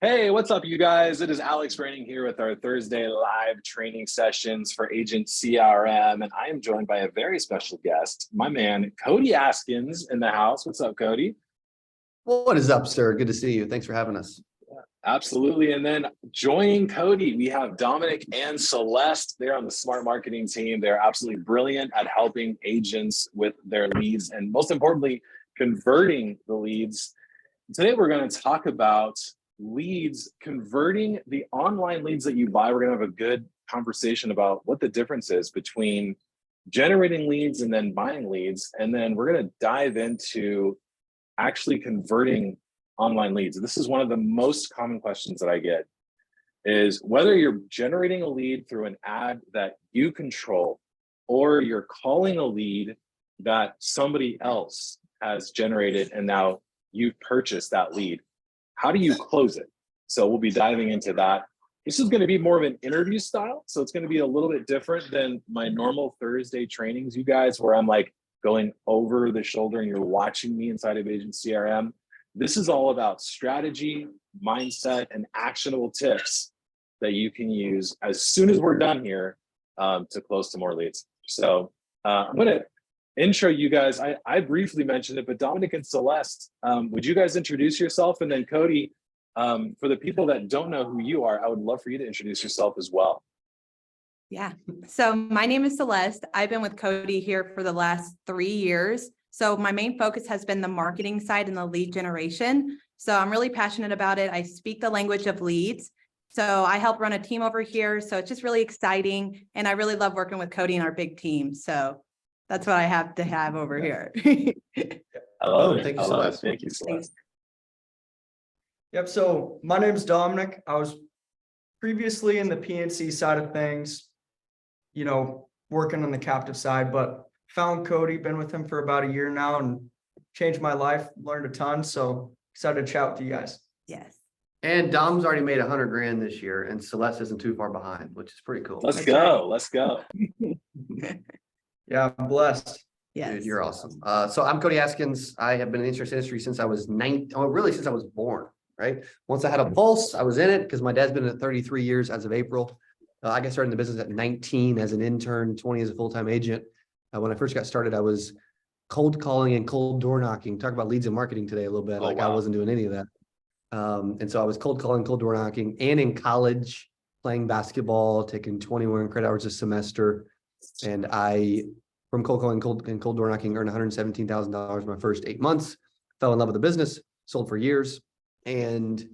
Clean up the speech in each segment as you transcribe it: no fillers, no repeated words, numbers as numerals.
Hey, what's up, you guys? It is Alex Raining here with our Thursday live training sessions for Agent CRM, and I am joined by a very special guest, my man, Cody Askins in the house. What's up, Cody? What is up, sir? Good to see you. Thanks for having us. Absolutely. And then joining Cody, we have Dominic and Celeste. They're on the Smart Marketing team. They're absolutely brilliant at helping agents with their leads and, most importantly, converting the leads. Today, we're going to talk about leads, converting the online leads that you buy. We're going to have a good conversation about what the difference is between generating leads and then buying leads. And then we're going to dive into actually converting online leads. This is one of the most common questions that I get, is whether you're generating a lead through an ad that you control or you're calling a lead that somebody else has generated and now you've purchased that lead. How do you close it? So we'll be diving into that. This is going to be more of an interview style. So it's going to be a little bit different than my normal Thursday trainings, you guys, where I'm like going over the shoulder and you're watching me inside of Agent CRM. This is all about strategy, mindset, and actionable tips that you can use as soon as we're done here to close some more leads. So I'm going to intro you guys. I briefly mentioned it, but Dominic and Celeste, would you guys introduce yourself? And then Cody, for the people that don't know who you are, I would love for you to introduce yourself as well. Yeah. So my name is Celeste. I've been with Cody here for the last 3 years. So my main focus has been the marketing side and the lead generation. So I'm really passionate about it. I speak the language of leads. So I help run a team over here. So it's just really exciting. And I really love working with Cody and our big team. So that's what I have to have over here. I love it. Thank you, I love it. Celeste. Thank you, Celeste. Yep. So my name is Dominic. I was previously in the PNC side of things, working on the captive side, but found Cody, been with him for about a year now and changed my life, learned a ton. So excited to chat with you guys. Yes. And Dom's already made 100 grand this year, and Celeste isn't too far behind, which is pretty cool. Let's go. Let's go. Yeah, I'm blessed. Yes. Dude, you're awesome. So I'm Cody Askins. I have been in the insurance industry since I was really since I was born, right? Once I had a pulse, I was in it because my dad's been at 33 years as of April. I got started in the business at 19 as an intern, 20 as a full-time agent. When I first got started, I was cold calling and cold door knocking. Talk about leads and marketing today a little bit. I wasn't doing any of that. And so I was cold calling, cold door knocking, and in college playing basketball, taking 21 credit hours a semester. And I, from cold calling and cold door knocking, earned $117,000 my first 8 months. Fell in love with the business, sold for years, and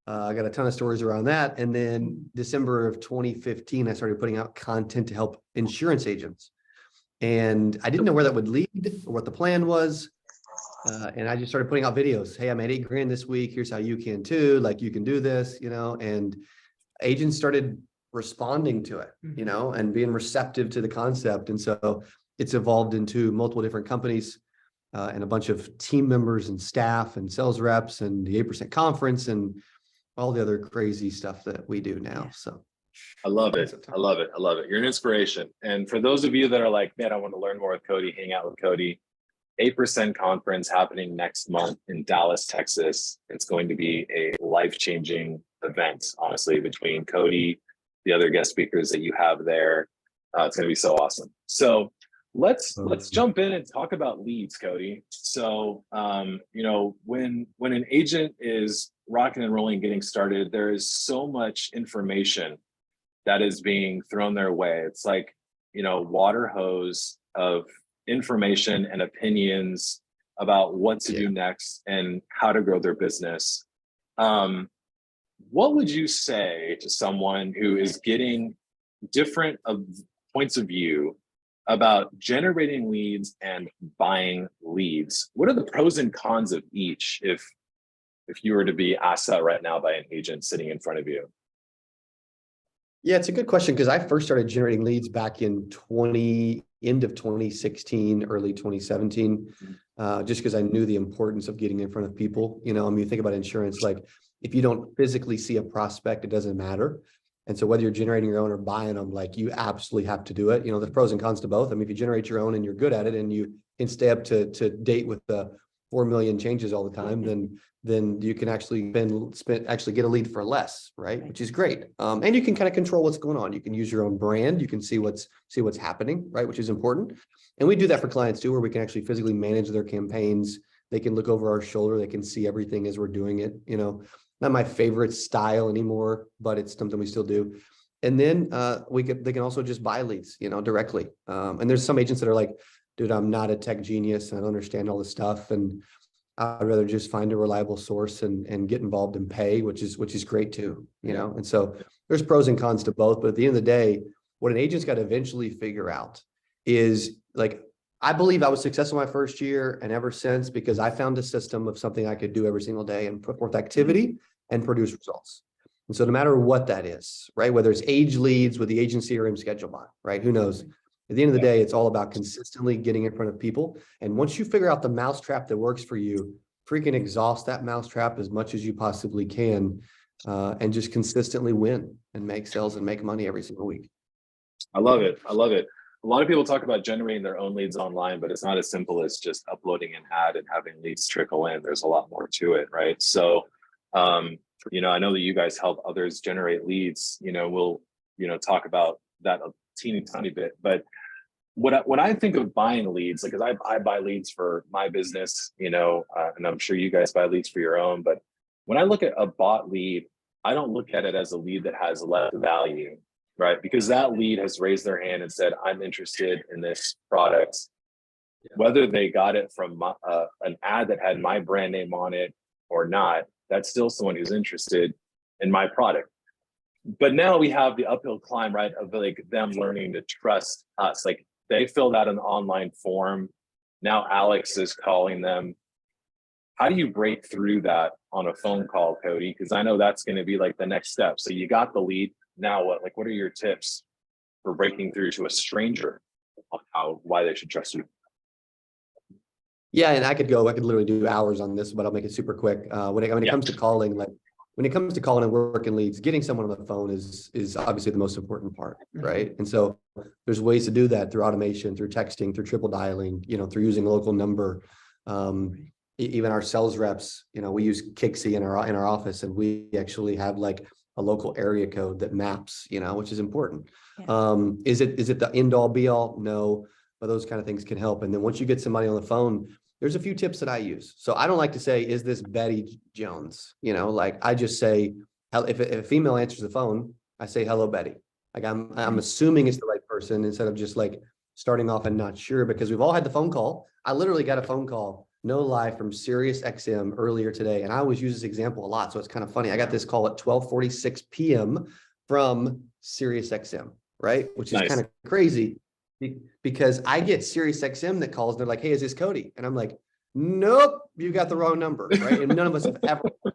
I got a ton of stories around that. And then December of 2015, I started putting out content to help insurance agents. And I didn't know where that would lead or what the plan was. And I just started putting out videos. Hey, I made 8 grand this week. Here's how you can too. Like, you can do this, and agents started responding to it, and being receptive to the concept. And so it's evolved into multiple different companies and a bunch of team members and staff and sales reps and the 8% conference and all the other crazy stuff that we do now. So I love it. I love it. I love it. You're an inspiration. And for those of you that are like, man, I want to learn more with Cody, hang out with Cody, 8% conference happening next month in Dallas, Texas. It's going to be a life-changing event, honestly, between Cody, the other guest speakers that you have there. It's going to be so awesome. So let's jump in and talk about leads, Cody. So, when an agent is rocking and rolling, getting started, there is so much information that is being thrown their way. It's like, water hose of information and opinions about what to do next and how to grow their business. What would you say to someone who is getting different points of view about generating leads and buying leads? What are the pros and cons of each if you were to be asked that right now by an agent sitting in front of you? Yeah, it's a good question because I first started generating leads back in end of 2016, early 2017, just because I knew the importance of getting in front of people. You think about insurance, like if you don't physically see a prospect, it doesn't matter. And so whether you're generating your own or buying them, like you absolutely have to do it. There's pros and cons to both. I mean, if you generate your own and you're good at it and you can stay up to date with the 4 million changes all the time, then you can actually actually get a lead for less, right? Which is great. And you can kind of control what's going on. You can use your own brand. You can see what's happening, right? Which is important. And we do that for clients too, where we can actually physically manage their campaigns. They can look over our shoulder. They can see everything as we're doing it. Not my favorite style anymore, but it's something we still do. And then they can also just buy leads, directly. And there's some agents that are like, dude, I'm not a tech genius. I don't understand all this stuff. And I'd rather just find a reliable source and get involved and pay, which is great too, And so there's pros and cons to both. But at the end of the day, what an agent's got to eventually figure out is, like, I believe I was successful my first year and ever since, because I found a system of something I could do every single day and put forth activity and produce results. And so no matter what that is, right, whether it's age leads with the agent CRM schedule bot, right, who knows? At the end of the day, it's all about consistently getting in front of people. And once you figure out the mousetrap that works for you, freaking exhaust that mousetrap as much as you possibly can, and just consistently win and make sales and make money every single week. I love it. I love it. A lot of people talk about generating their own leads online, but it's not as simple as just uploading an ad and having leads trickle in. There's a lot more to it, right? So, I know that you guys help others generate leads. We'll, talk about that a teeny tiny bit, but when I think of buying leads, because I buy leads for my business, and I'm sure you guys buy leads for your own, but when I look at a bought lead, I don't look at it as a lead that has less value, right? Because that lead has raised their hand and said, I'm interested in this product. Whether they got it from an ad that had my brand name on it or not, that's still someone who's interested in my product. But now we have the uphill climb, right, of like them learning to trust us. Like, they filled out an online form. Now Alex is calling them. How do you break through that on a phone call, Cody? Because I know that's going to be like the next step. So you got the lead. Now what? Like, what are your tips for breaking through to a stranger on why they should trust you? Yeah, and I could literally do hours on this, but I'll make it super quick. When it comes to calling, when it comes to calling and working leads, getting someone on the phone is obviously the most important part, right? And so there's ways to do that through automation, through texting, through triple dialing, through using a local number. Even our sales reps, we use Kixie in our office, and we actually have like a local area code that maps, which is important. Yeah. Is it the end all be all? No, but those kind of things can help. And then once you get somebody on the phone, there's a few tips that I use. So I don't like to say, is this Betty Jones? Like, I just say, if a female answers the phone, I say, hello, Betty. Like, I'm assuming it's the right person instead of just like starting off and not sure, because we've all had the phone call. I literally got a phone call, no lie, from Sirius XM earlier today. And I always use this example a lot. So it's kind of funny. I got this call at 12:46 p.m. from Sirius XM, right? Which is kind of crazy. Because I get Sirius XM that calls and they're like, hey, is this Cody? And I'm like, nope, you got the wrong number, right? And none of us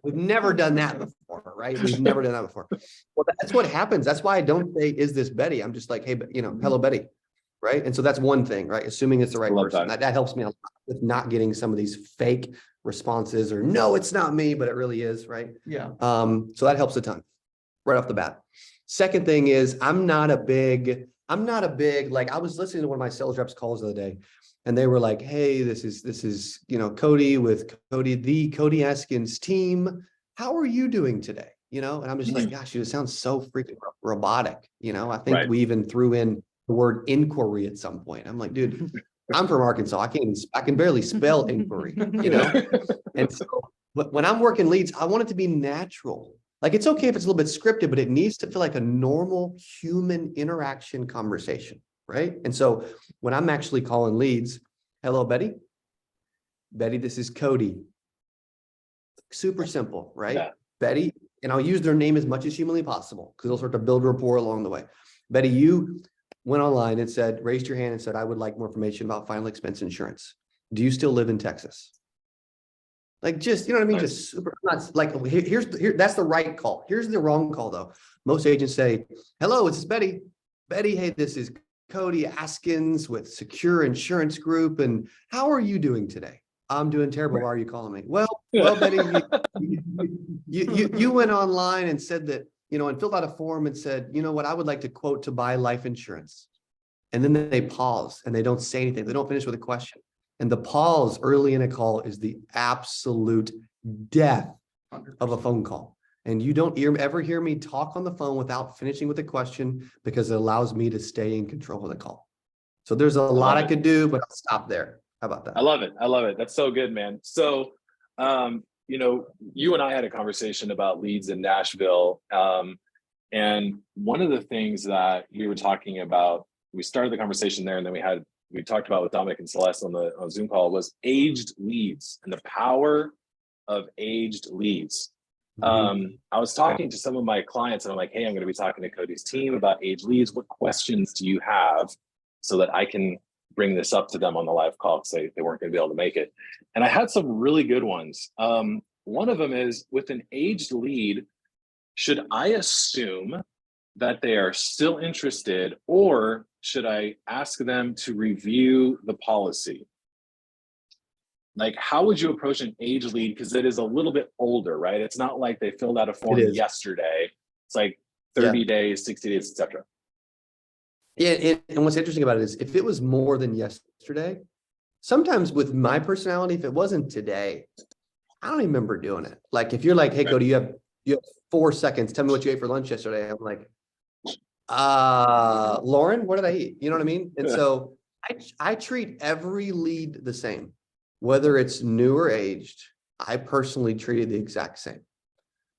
we've never done that before, right? We've never done that before. Well, that's what happens. That's why I don't say, is this Betty? I'm just like, hey, hello, Betty, right? And so that's one thing, right? Assuming it's the right person. That helps me a lot with not getting some of these fake responses or, no, it's not me, but it really is, right? Yeah. So that helps a ton right off the bat. Second thing is, I'm not a big, like, I was listening to one of my sales reps calls the other day, and they were like, hey, this is, Cody with the Cody Askins team. How are you doing today? And I'm just like, gosh, it sounds so freaking robotic. I think we even threw in the word inquiry at some point. I'm like, dude, I'm from Arkansas. I can barely spell inquiry, And so when I'm working leads, I want it to be natural. Like, it's okay if it's a little bit scripted, but it needs to feel like a normal human interaction conversation, right? And so when I'm actually calling leads, hello, Betty. Betty, this is Cody. Super simple, right? Yeah. Betty, and I'll use their name as much as humanly possible because they'll start to build rapport along the way. Betty, you went online and raised your hand and said, I would like more information about final expense insurance. Do you still live in Texas? Like, just, you know what I mean? Nice. Just super, not like, that's the right call. Here's the wrong call though. Most agents say, hello, it's Betty. Betty, hey, this is Cody Askins with Secure Insurance Group. And how are you doing today? I'm doing terrible. Why are you calling me? Well, Betty, you went online and said that, and filled out a form and said, you know what, I would like to quote to buy life insurance. And then they pause and they don't say anything. They don't finish with a question. And the pause early in a call is the absolute death of a phone call. And you don't ever hear me talk on the phone without finishing with a question, because it allows me to stay in control of the call. So there's a lot I could do, but I'll stop there. How about that? I love it. I love it. That's so good, man. So, you know, you and I had a conversation about leads in Nashville. And one of the things that we were talking about, we started the conversation there, and then we talked about with Dominic and Celeste on the Zoom call, was aged leads and the power of aged leads. I was talking to some of my clients, and I'm like, hey, I'm going to be talking to Cody's team about aged leads. What questions do you have so that I can bring this up to them on the live call, because they weren't going to be able to make it. And I had some really good ones. One of them is, with an aged lead, should I assume that they are still interested, or should I ask them to review the policy? Like, how would you approach an aged lead? Because it is a little bit older, right? It's not like they filled out a form yesterday. It's like 30 days, 60 days, etc. Yeah, and what's interesting about it is, if it was more than yesterday, sometimes with my personality, if it wasn't today, I don't even remember doing it. Like, if you're like, hey, Cody, you have 4 seconds, tell me what you ate for lunch yesterday. I'm like, Lauren, what did I eat? You know what I mean? And so I treat every lead the same, whether it's new or aged. I personally treat it the exact same.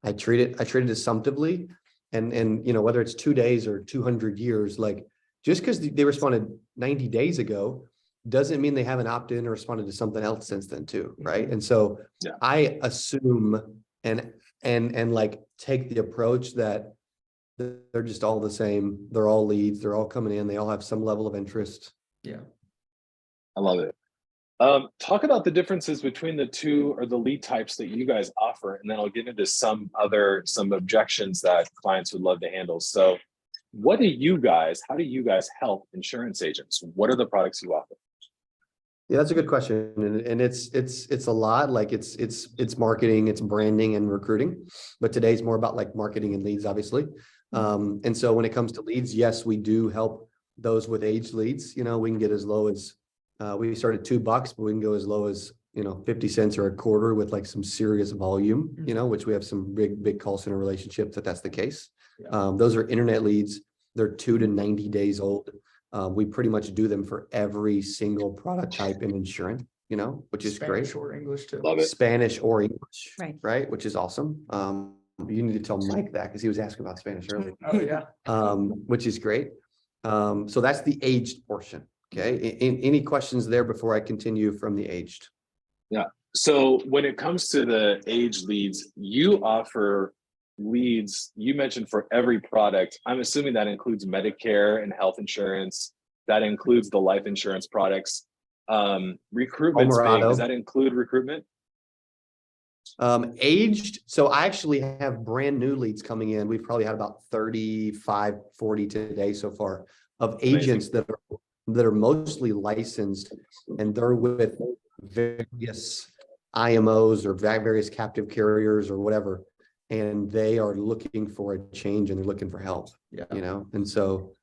I treat it assumptively, and you know, whether it's 2 days or 200 years, like, just because they responded 90 days ago doesn't mean they haven't opted in or responded to something else since then too, right? And so I assume and like take the approach that they're just all the same. They're all leads. They're all coming in. They all have some level of interest. Yeah. I love it. Talk about the differences between the two, or the lead types that you guys offer, and then I'll get into some objections that clients would love to handle. So how do you guys help insurance agents? What are the products you offer? Yeah, that's a good question. And it's a lot. Like, it's marketing, it's branding and recruiting, but today's more about like marketing and leads, obviously. And so when it comes to leads, yes, we do help those with aged leads. You know, we can get as low as, we start at $2, but we can go as low as, 50 cents or a quarter with like some serious volume, which we have some big call center relationships that's the case. Those are internet leads. They're 2 to 90 days old. We pretty much do them for every single product type in insurance, which is great. Spanish or English too. Love it. Spanish or English, Right. Which is awesome. You need to tell Mike that, because he was asking about Spanish earlier. Oh yeah. Which is great. So that's the aged portion. Okay. Any questions there before I continue from the aged? Yeah. So when it comes to the aged leads, you offer leads, you mentioned, for every product. I'm assuming that includes Medicare and health insurance. That includes the life insurance products. Recruitment's big. Does that include recruitment? Aged. So I actually have brand new leads coming in. We've probably had about 35, 40 today so far, of agents that are mostly licensed, and they're with various IMOs or various captive carriers or whatever, and they are looking for a change and they're looking for help. And so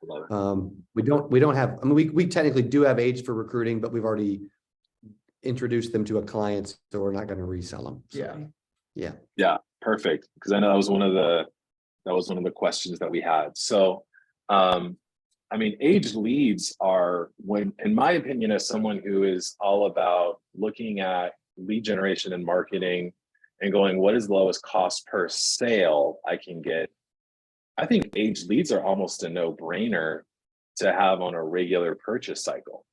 we don't have, I mean, we technically do have age for recruiting, but we've already introduced them to a client, so we're not going to resell them. So, yeah, perfect. Because I know that was one of the questions that we had. So I mean, aged leads are, when, in my opinion, as someone who is all about looking at lead generation and marketing and going, what is the lowest cost per sale I can get? I think aged leads are almost a no-brainer to have on a regular purchase cycle,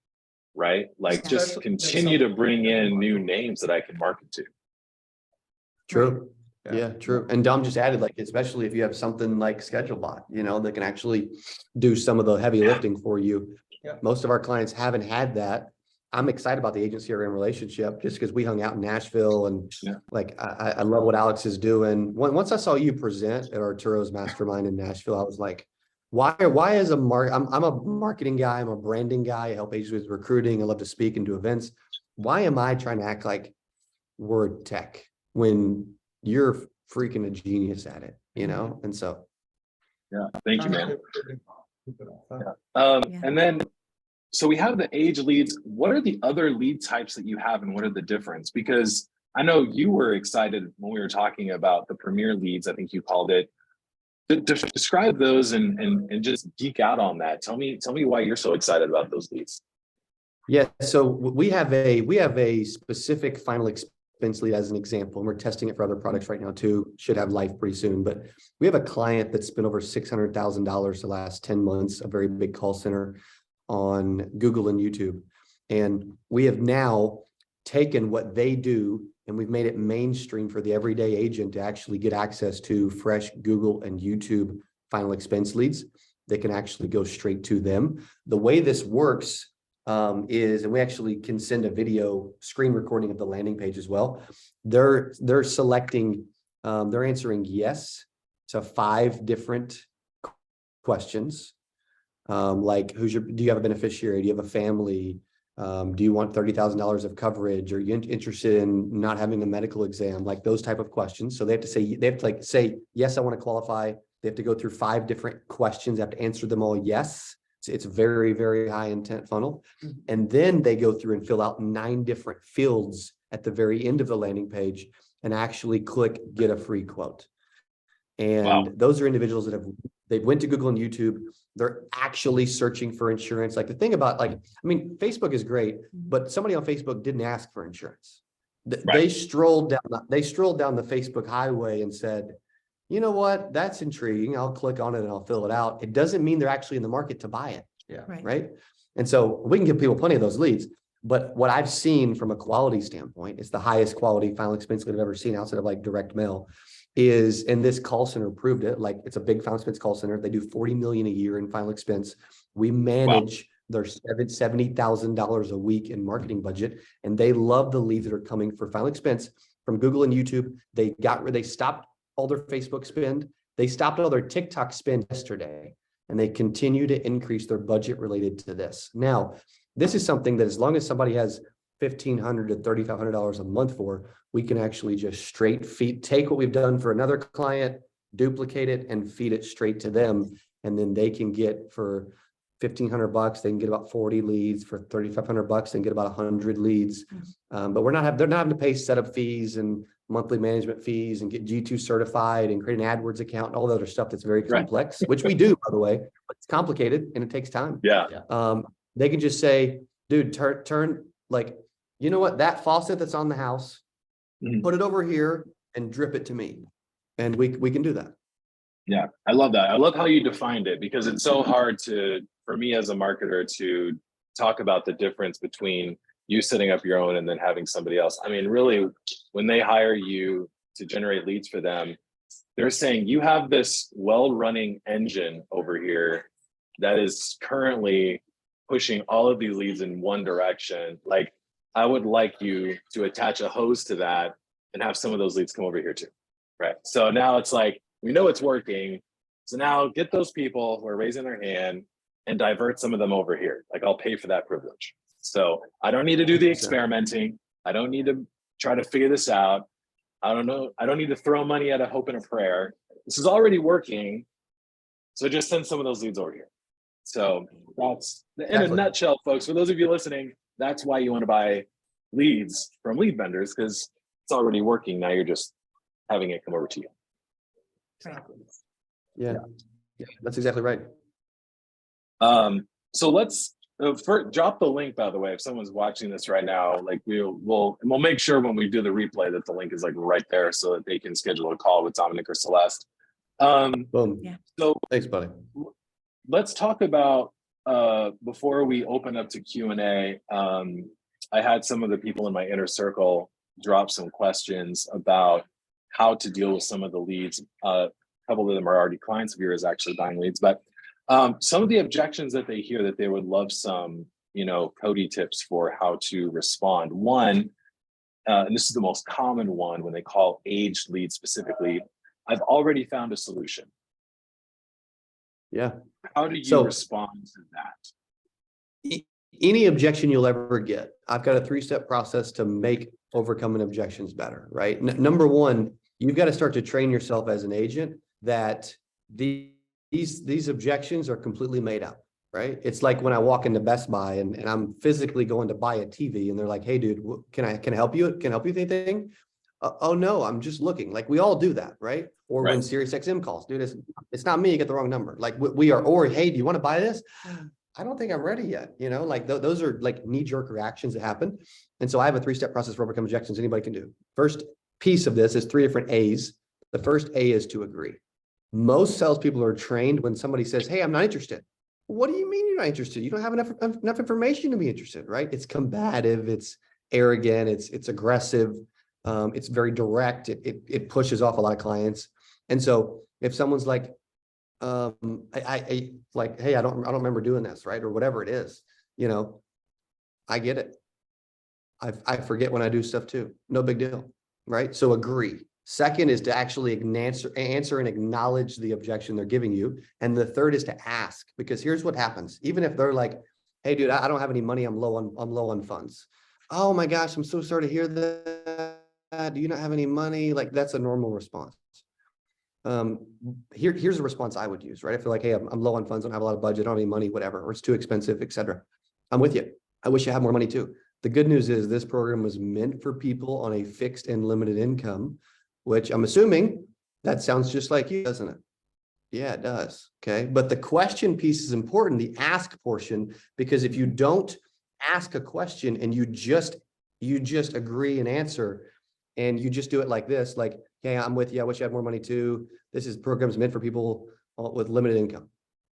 right? Like, just continue to bring in new names that I can market to. True. Yeah, true. And Dom just added, like, especially if you have something like ScheduleBot, that can actually do some of the heavy lifting for you. Most of our clients haven't had that. I'm excited about the agent CRM relationship, just because we hung out in Nashville, and like, I love what Alex is doing. Once I saw you present at Arturo's mastermind in Nashville, I was like, why is I'm a marketing guy, I'm a branding guy, I help agents with recruiting, I love to speak and do events. Why am I trying to act like we're tech when you're freaking a genius at it, And so thank you, man. And then So we have the age leads. What are the other lead types that you have and what are the difference? Because I know you were excited when we were talking about the premier leads, I think you called it. Describe those and just geek out on that. Tell me why you're so excited about those leads. Yeah, so we have a specific final expense lead as an example, and we're testing it for other products right now too. Should have live pretty soon, but we have a client that's spent over $600,000 the last 10 months, a very big call center on Google and YouTube. And we have now taken what they do and we've made it mainstream for the everyday agent to actually get access to fresh Google and YouTube final expense leads. They can actually go straight to them. The way this works is, and we actually can send a video screen recording of the landing page as well. They're selecting, they're answering yes to 5 different questions. Like do you have a beneficiary? Do you have a family? Do you want $30,000 of coverage? Are you interested in not having a medical exam? Like those type of questions. So they have to say, yes, I want to qualify. They have to go through 5 different questions. They have to answer them all yes. It's very, very high intent funnel. And then they go through and fill out 9 different fields at the very end of the landing page and actually click get a free quote. And those are individuals that they've went to Google and YouTube. They're actually searching for insurance. Like the thing about Facebook is great, but somebody on Facebook didn't ask for insurance. They strolled down the Facebook highway and said, you know what, that's intriguing. I'll click on it and I'll fill it out. It doesn't mean they're actually in the market to buy it. Yeah. Right. And so we can give people plenty of those leads. But what I've seen from a quality standpoint, it's the highest quality final expense lead I've ever seen outside of like direct mail. And this call center proved it. Like it's a big final expense call center. They do $40 million a year in final expense. We manage their $70,000 a week in marketing budget, and they love the leads that are coming for final expense from Google and YouTube. They stopped all their Facebook spend. They stopped all their TikTok spend yesterday, and they continue to increase their budget related to this. Now, this is something that as long as somebody has $1,500 to $3,500 a month for, we can actually just take what we've done for another client, duplicate it and feed it straight to them. And then they can get for $1,500, they can get about 40 leads. For $3,500, they can get about 100 leads. But they're not having to pay setup fees and monthly management fees and get G2 certified and create an AdWords account and all the other stuff that's very complex, which we do, by the way, but it's complicated and it takes time. They can just say, dude, turn like, you know what, that faucet that's on the house, put it over here and drip it to me. And we can do that. Yeah, I love that. I love how you defined it because it's so hard for me as a marketer to talk about the difference between you setting up your own and then having somebody else. I mean, really, when they hire you to generate leads for them, they're saying you have this well-running engine over here that is currently pushing all of these leads in one direction. Like, I would like you to attach a hose to that and have some of those leads come over here too, right? So now it's like, we know it's working. So now get those people who are raising their hand and divert some of them over here. Like, I'll pay for that privilege. So I don't need to do the experimenting. I don't need to try to figure this out. I don't know. I don't need to throw money at a hope and a prayer. This is already working. So just send some of those leads over here. So that's in a nutshell, folks. For those of you listening, that's why you want to buy leads from lead vendors, because it's already working. Now you're just having it come over to you. Yeah, that's exactly right. So let's drop the link, by the way, if someone's watching this right now. Like we'll make sure when we do the replay that the link is like right there so that they can schedule a call with Dominic or Celeste. Boom. Yeah. So Thanks, buddy. Let's talk about before we open up to Q&A. I had some of the people in my inner circle drop some questions about how to deal with some of the leads. A couple of them are already clients of yours, actually buying leads, but some of the objections that they hear that they would love some, Cody tips for how to respond. One, and this is the most common one when they call aged leads specifically, I've already found a solution. Yeah. How do you respond to that? Any objection you'll ever get, I've got a 3-step process to make overcoming objections better, right? Number one, you've got to start to train yourself as an agent that these objections are completely made up. right? It's like when I walk into Best Buy and I'm physically going to buy a TV and they're like, hey, dude, can I help you? Can I help you with anything? Oh, no, I'm just looking. Like we all do that, right? Or when Right. SiriusXM calls, dude, it's not me, you get the wrong number. Like we are, or hey, do you want to buy this? I don't think I'm ready yet. You know, like those are like knee-jerk reactions that happen. And so I have a 3-step process for overcome objections anybody can do. First piece of this is 3 different A's. The first A is to agree. Most salespeople are trained when somebody says, hey, I'm not interested. What do you mean you're not interested? You don't have enough information to be interested, right? It's combative, it's arrogant, it's aggressive, it's very direct. It pushes off a lot of clients. And so if someone's like, I like, hey, I don't remember doing this, right? Or whatever it is, you know, I get it. I forget when I do stuff too. No big deal, right? So agree. Second is to actually answer and acknowledge the objection they're giving you. And the third is to ask, because here's what happens. Even if they're like, hey, dude, I don't have any money. I'm low on funds. Oh my gosh, I'm so sorry to hear that. Do you not have any money? Like that's a normal response. Here's a response I would use, right? I feel like, hey, I'm low on funds, don't have a lot of budget, don't have any money, whatever, or it's too expensive, etc. I'm with you. I wish I had more money too. The good news is this program was meant for people on a fixed and limited income, which I'm assuming that sounds just like you, doesn't it? Yeah, it does. Okay. But the question piece is important, the ask portion, because if you don't ask a question and you just agree and answer, and you just do it like this, like, hey, I'm with you. I wish I had more money too. This is programs meant for people with limited income.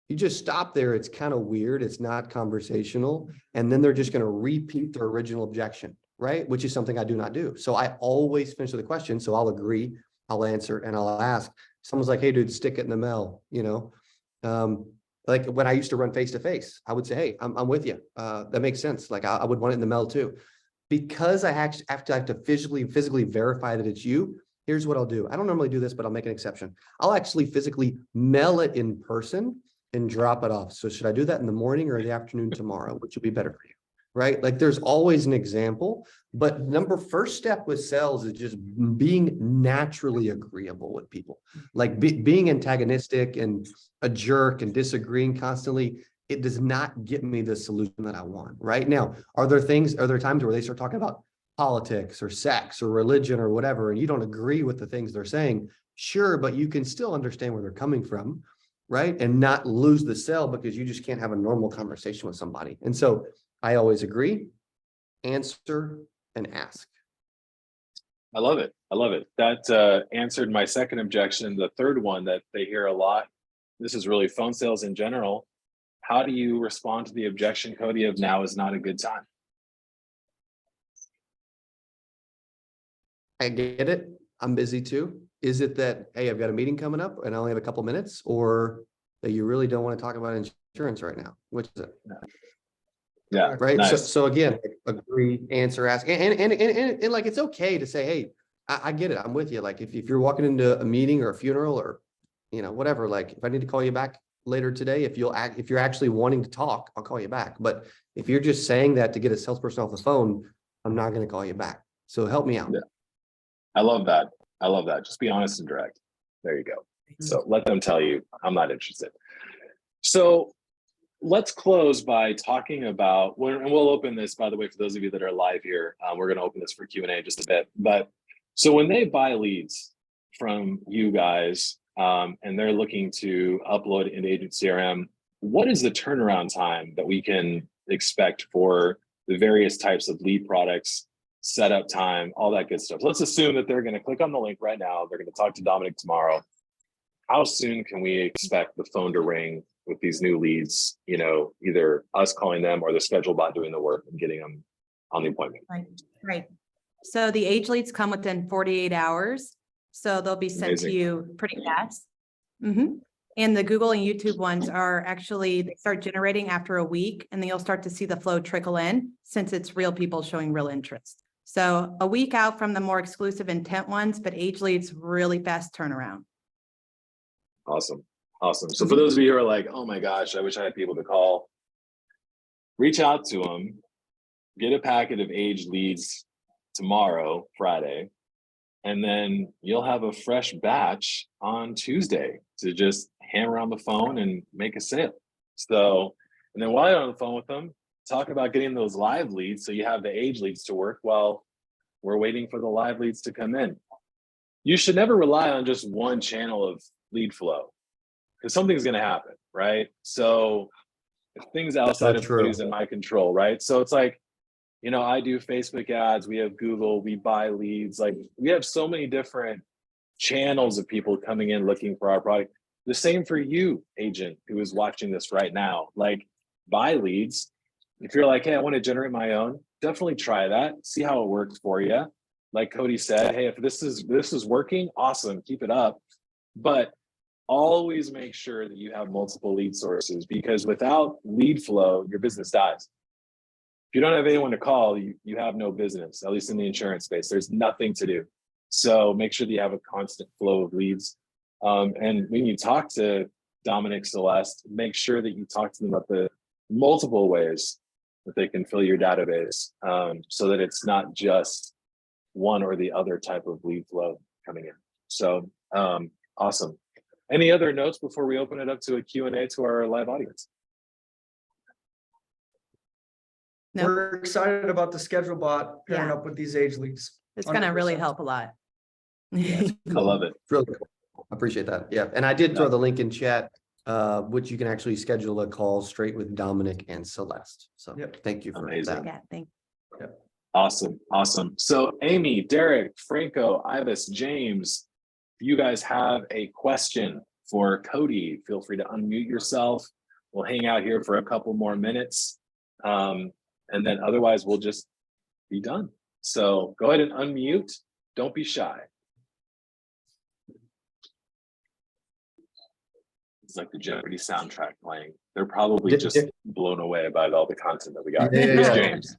You just stop there. It's kind of weird. It's not conversational. And then they're just going to repeat their original objection, right? Which is something I do not do. So I always finish with a question. So I'll agree, I'll answer, and I'll ask. Someone's like, hey, dude, stick it in the mail, you know? Like when I used to run face-to-face, I would say, hey, I'm with you. That makes sense. Like I would want it in the mail too. Because I actually have to physically verify that it's you. Here's what I'll do. I don't normally do this, but I'll make an exception. I'll actually physically mail it in person and drop it off. So should I do that in the morning or the afternoon tomorrow, which would be better for you, right? Like there's always an example, but first step with sales is just being naturally agreeable with people. Like being antagonistic and a jerk and disagreeing constantly, it does not get me the solution that I want. Right now, are there times where they start talking about politics or sex or religion or whatever, and you don't agree with the things they're saying? Sure, but you can still understand where they're coming from, right? And not lose the sale because you just can't have a normal conversation with somebody. And so I always agree, answer, and ask. I love it. I love it. That answered my second objection. The third one that they hear a lot, this is really phone sales in general. How do you respond to the objection, Cody, of now is not a good time? I get it. I'm busy too. Is it that, hey, I've got a meeting coming up and I only have a couple minutes, or that you really don't want to talk about insurance right now? Which is it? Yeah. Right. Nice. So again, agree, answer, ask, and like, it's okay to say, hey, I get it. I'm with you. Like if you're walking into a meeting or a funeral or, you know, whatever, like if I need to call you back later today, if you're actually wanting to talk, I'll call you back. But if you're just saying that to get a salesperson off the phone, I'm not going to call you back. So help me out. Yeah. I love that. I love that. Just be honest and direct. There you go. So let them tell you, I'm not interested. So let's close by talking about, and we'll open this, by the way, for those of you that are live here, we're going to open this for Q&A in just a bit. But so when they buy leads from you guys, and they're looking to upload into Agent CRM, what is the turnaround time that we can expect for the various types of lead products, setup time, all that good stuff? Let's assume that they're going to click on the link right now. They're going to talk to Dominic tomorrow. How soon can we expect the phone to ring with these new leads? You know, either us calling them or the schedule bot doing the work and getting them on the appointment. Right. So the age leads come within 48 hours. So they'll be sent Amazing. to you pretty fast. And the Google and YouTube ones are actually, they start generating after a week, and then you'll start to see the flow trickle in since it's real people showing real interest. So a week out from the more exclusive intent ones, but age leads really fast turnaround. Awesome. Awesome. So for those of you who are like, oh my gosh, I wish I had people to call, reach out to them, get a packet of age leads tomorrow, Friday, and then you'll have a fresh batch on Tuesday to just hammer on the phone and make a sale. So And then while you're on the phone with them, talk about getting those live leads so you have the age leads to work while we're waiting for the live leads to come in. You should never rely on just one channel of lead flow because something's going to happen, right? So if things outside of true. Cody's in my control, right? So it's like, you know, I do Facebook ads, we have Google, we buy leads, like we have so many different channels of people coming in looking for our product. The same for you, agent, who is watching this right now. Like, buy leads. If you're like, hey, I want to generate my own, definitely try that. See how it works for you. Like Cody said, hey, if this is working, awesome, keep it up. But always make sure that you have multiple lead sources, because without lead flow, your business dies. If you don't have anyone to call, you have no business, at least in the insurance space. There's nothing to do. So make sure that you have a constant flow of leads. And when you talk to Dominic, Celeste, make sure that you talk to them about the multiple ways that they can fill your database, so that it's not just one or the other type of lead flow coming in. So awesome. Any other notes before we open it up to a Q&A to our live audience? No. We're excited about the schedule bot pairing Yeah. up with these age leads. It's gonna really 100%. help a lot. I love it. Really cool. I appreciate that. Yeah. And I did throw the link in chat, which you can actually schedule a call straight with Dominic and Celeste. So Yep. thank you for Amazing. that. Yeah, thank Awesome. Awesome. So Amy, Derek, Franco, Ibis, James, if you guys have a question for Cody, feel free to unmute yourself. We'll hang out here for a couple more minutes. And then otherwise we'll just be done. So go ahead and unmute. Don't be shy. It's like the Jeopardy soundtrack playing. They're probably just blown away by all the content that we got. Yeah. James.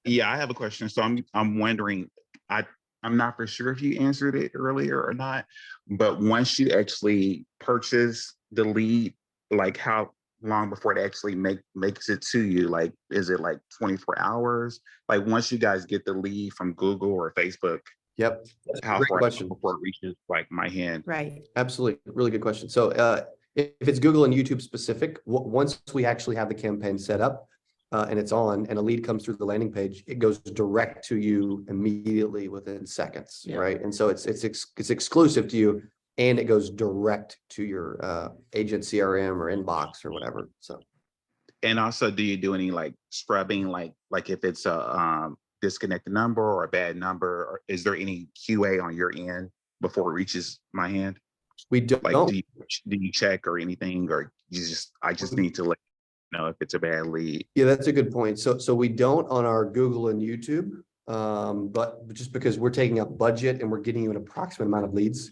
Yeah, I have a question. So I'm wondering, I'm not for sure if you answered it earlier or not, but once you actually purchase the lead, like how long before it actually makes it to you? Like, is it like 24 hours? Like once you guys get the lead from Google or Facebook, Yep. how Great far question. before it reaches like my hand? Right. Absolutely. Really good question. So if it's Google and YouTube specific, once we actually have the campaign set up and it's on and a lead comes through the landing page, it goes direct to you immediately within seconds, Yeah. right? And so it's exclusive to you and it goes direct to your agent CRM or inbox or whatever. So. And also, do you do any like scrubbing, like if it's a disconnected number or a bad number, or is there any QA on your end before it reaches my hand? We don't. Like, do you check or anything, or I just need to let you know if it's a bad lead? Yeah, that's a good point. So we don't on our Google and YouTube, but just because we're taking up budget and we're getting you an approximate amount of leads.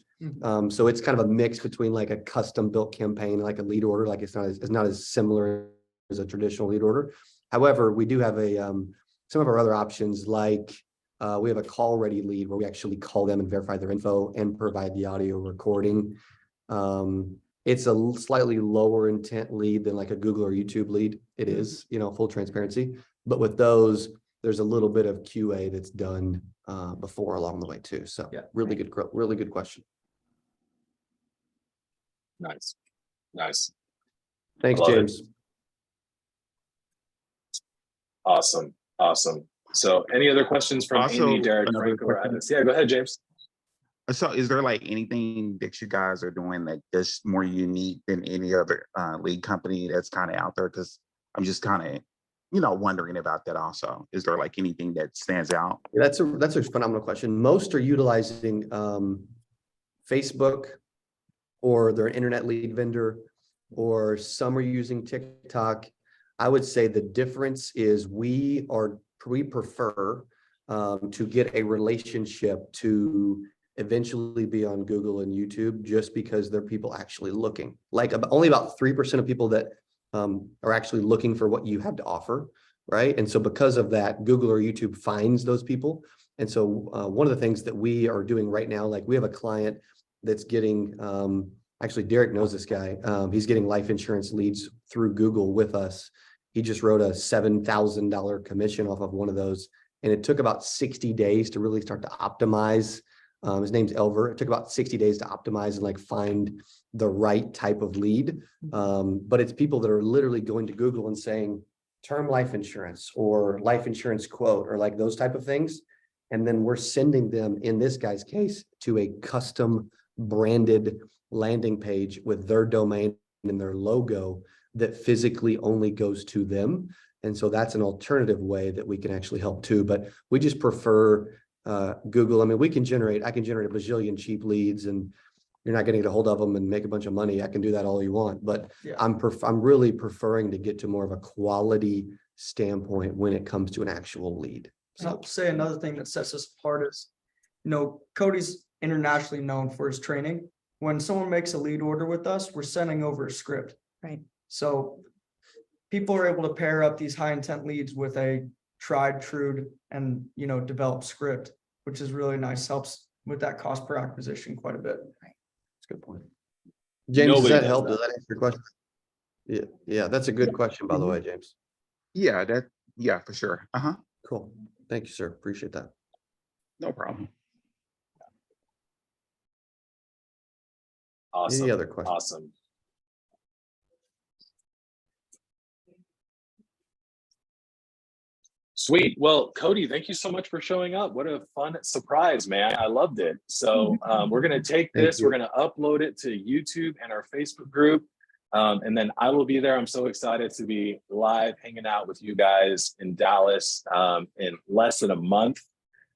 So it's kind of a mix between like a custom built campaign, like a lead order, like it's not as similar as a traditional lead order. However, we do have some of our other options, like we have a call ready lead where we actually call them and verify their info and provide the audio recording. It's a slightly lower intent lead than like a Google or YouTube lead. It is, full transparency, but with those, there's a little bit of QA that's done before along the way too. So yeah, really good question. Nice. Thanks, James. Awesome. So any other questions from Also, Amy, Derek, Franco, or Ibis? Yeah, go ahead, James. So is there like anything that you guys are doing that's more unique than any other lead company that's kind of out there? Because I'm just kind of, wondering about that also. Is there like anything that stands out? That's a phenomenal question. Most are utilizing Facebook, or they're an internet lead vendor, or some are using TikTok. I would say the difference is we prefer to get a relationship to eventually be on Google and YouTube, just because there are people actually looking. Like only about 3% of people that are actually looking for what you have to offer, right? And so because of that, Google or YouTube finds those people. And so one of the things that we are doing right now, like we have a client that's getting, actually Derek knows this guy, he's getting life insurance leads through Google with us. He just wrote a $7,000 commission off of one of those. And it took about 60 days to really start to optimize His name's Elver. It took about 60 days to optimize and like find the right type of lead. But it's people that are literally going to Google and saying term life insurance or life insurance quote or like those type of things. And then we're sending them, in this guy's case, to a custom branded landing page with their domain and their logo that physically only goes to them. And so that's an alternative way that we can actually help too. But we just prefer Google. I mean, I can generate a bajillion cheap leads and you're not going to get a hold of them and make a bunch of money. I can do that all you want, but Yeah. I'm really preferring to get to more of a quality standpoint when it comes to an actual lead. And I'll say another thing that sets us apart is, Cody's internationally known for his training. When someone makes a lead order with us, we're sending over a script. Right. So people are able to pair up these high intent leads with a tried, true, and, developed script, which is really nice, helps with that cost per acquisition quite a bit. That's a good point. James, does Nobody that does help? that. Does that answer your question? Yeah, that's a good question, by the way, James. Yeah, for sure. Cool. Thank you, sir. Appreciate that. No problem. Awesome. Any other questions? Awesome. Sweet. Well, Cody, thank you so much for showing up. What a fun surprise, man. I loved it. So we're going to take Thank this, you. we're going to upload it to YouTube and our Facebook group. And then I will be there. I'm so excited to be live hanging out with you guys in Dallas in less than a month.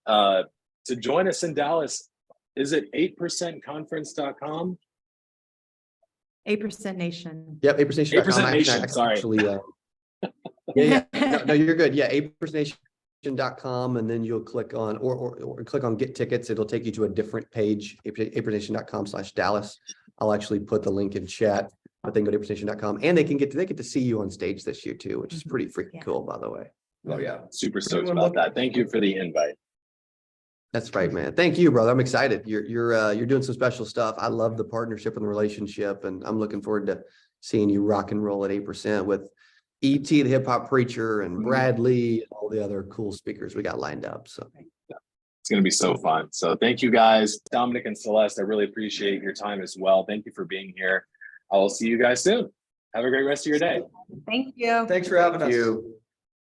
To join us in Dallas, is it 8%conference.com? 8% Nation. Yep, 8%Nation. 8% Nation, sorry. Yeah. No, you're good. Yeah, 8%Nation.com, and then you'll click on or click on get tickets. It'll take you to a different page, 8%Nation.com/Dallas. I'll actually put the link in chat, but they can go to 8%Nation.com and they get to see you on stage this year too, which is pretty freaking cool, by the way. Oh, yeah. Super stoked about that. Thank you for the invite. That's right, man. Thank you, brother. I'm excited. You're doing some special stuff. I love the partnership and the relationship, and I'm looking forward to seeing you rock and roll at 8% with E.T. the hip hop preacher and Brad Lee and all the other cool speakers we got lined up. So It's going to be so fun. So thank you guys, Dominic and Celeste. I really appreciate your time as well. Thank you for being here. I will see you guys soon. Have a great rest of your day. Thank you. Thanks for having us. you.